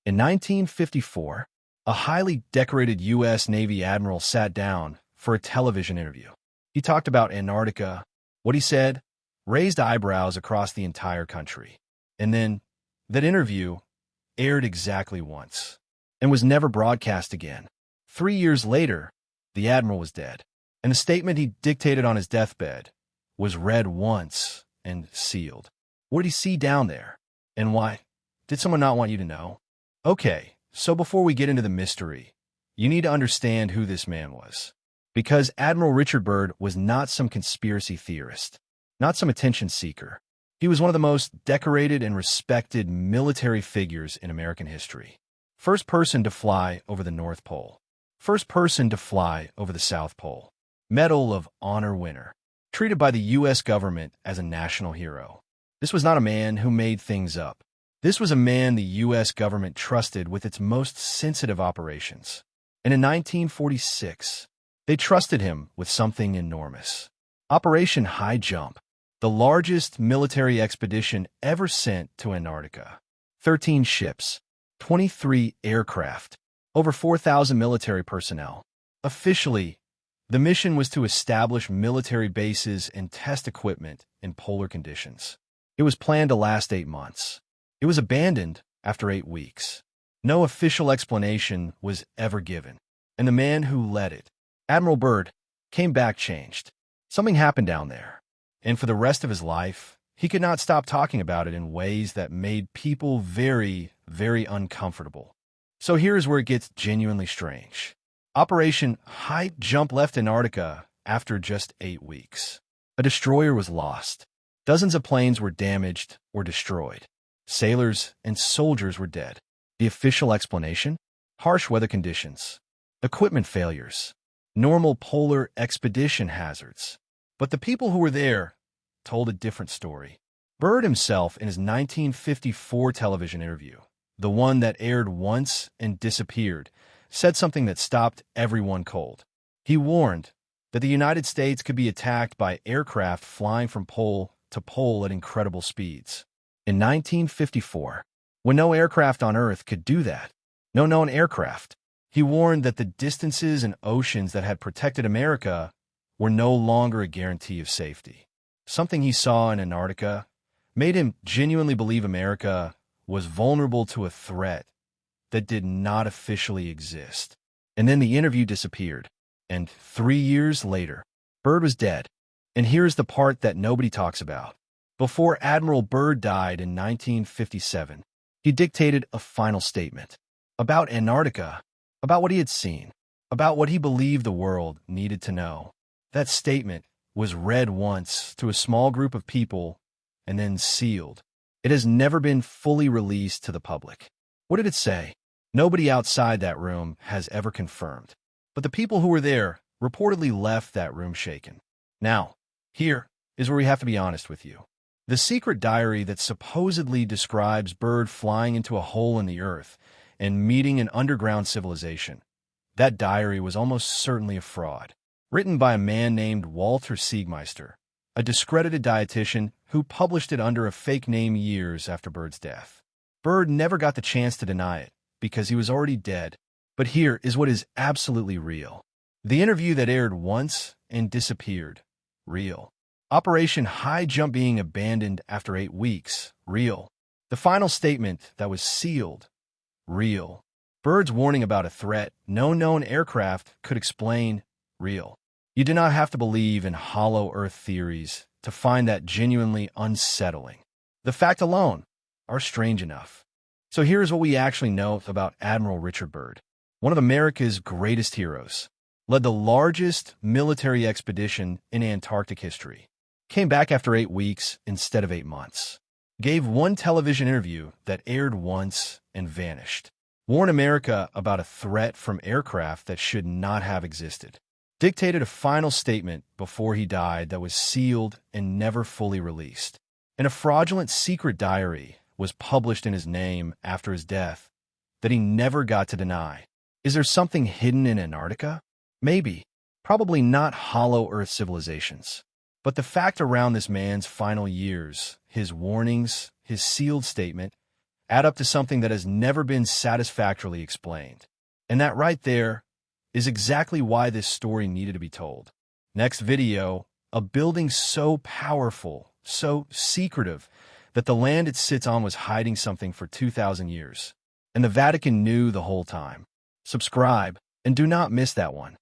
In 1954, a highly decorated US Navy Admiral sat down for a television interview. He talked about Antarctica. What he said raised eyebrows across the entire country. And then, that interview aired exactly once and was never broadcast again. 3 years later, the Admiral was dead, and the statement he dictated on his deathbed was read once and sealed. What did he see down there? And why? Did someone not want you to know? Okay, so before we get into the mystery, you need to understand who this man was. Because Admiral Richard Byrd was not some conspiracy theorist, not some attention seeker. He was one of the most decorated and respected military figures in American history. First person to fly over the North Pole. First person to fly over the South Pole. Medal of Honor winner. Treated by the U.S. government as a national hero. This was not a man who made things up. This was a man the U.S. government trusted with its most sensitive operations. And in 1946, they trusted him with something enormous. Operation High Jump, the largest military expedition ever sent to Antarctica. 13 ships, 23 aircraft, over 4,000 military personnel. Officially, the mission was to establish military bases and test equipment in polar conditions. It was planned to last 8 months. It was abandoned after 8 weeks. No official explanation was ever given. And the man who led it, Admiral Byrd, came back changed. Something happened down there. And for the rest of his life, he could not stop talking about it in ways that made people very, very uncomfortable. So here's where it gets genuinely strange. Operation High Jump left Antarctica after just 8 weeks. A destroyer was lost. Dozens of planes were damaged or destroyed. Sailors and soldiers were dead. The official explanation? Harsh weather conditions. Equipment failures. Normal polar expedition hazards. But the people who were there told a different story. Byrd himself, in his 1954 television interview, the one that aired once and disappeared, said something that stopped everyone cold. He warned that the United States could be attacked by aircraft flying from pole to pole at incredible speeds. In 1954, when no aircraft on Earth could do that, no known aircraft, he warned that the distances and oceans that had protected America were no longer a guarantee of safety. Something he saw in Antarctica made him genuinely believe America was vulnerable to a threat that did not officially exist. And then the interview disappeared. And 3 years later, Byrd was dead. And here's the part that nobody talks about. Before Admiral Byrd died in 1957, he dictated a final statement about Antarctica, about what he had seen, about what he believed the world needed to know. That statement was read once to a small group of people and then sealed. It has never been fully released to the public. What did it say? Nobody outside that room has ever confirmed. But the people who were there reportedly left that room shaken. Now, here is where we have to be honest with you. The secret diary that supposedly describes Byrd flying into a hole in the earth and meeting an underground civilization, that diary was almost certainly a fraud, written by a man named Walter Siegmeister, a discredited dietitian who published it under a fake name years after Byrd's death. Byrd never got the chance to deny it because he was already dead. But here is what is absolutely real. The interview that aired once and disappeared, real. Operation High Jump being abandoned after 8 weeks, real. The final statement that was sealed, real. Byrd's warning about a threat no known aircraft could explain, real. You do not have to believe in hollow earth theories to find that genuinely unsettling. The fact alone are strange enough. So here's what we actually know about Admiral Richard Byrd. One of America's greatest heroes, led the largest military expedition in Antarctic history, came back after 8 weeks instead of 8 months, gave one television interview that aired once and vanished, warned America about a threat from aircraft that should not have existed, dictated a final statement before he died that was sealed and never fully released, and a fraudulent secret diary was published in his name after his death that he never got to deny. Is there something hidden in Antarctica? Maybe. Probably not hollow Earth civilizations. But the fact around this man's final years, his warnings, his sealed statement, add up to something that has never been satisfactorily explained. And that right there is exactly why this story needed to be told. Next video, a building so powerful, so secretive, that the land it sits on was hiding something for 2,000 years. And the Vatican knew the whole time. Subscribe, and do not miss that one.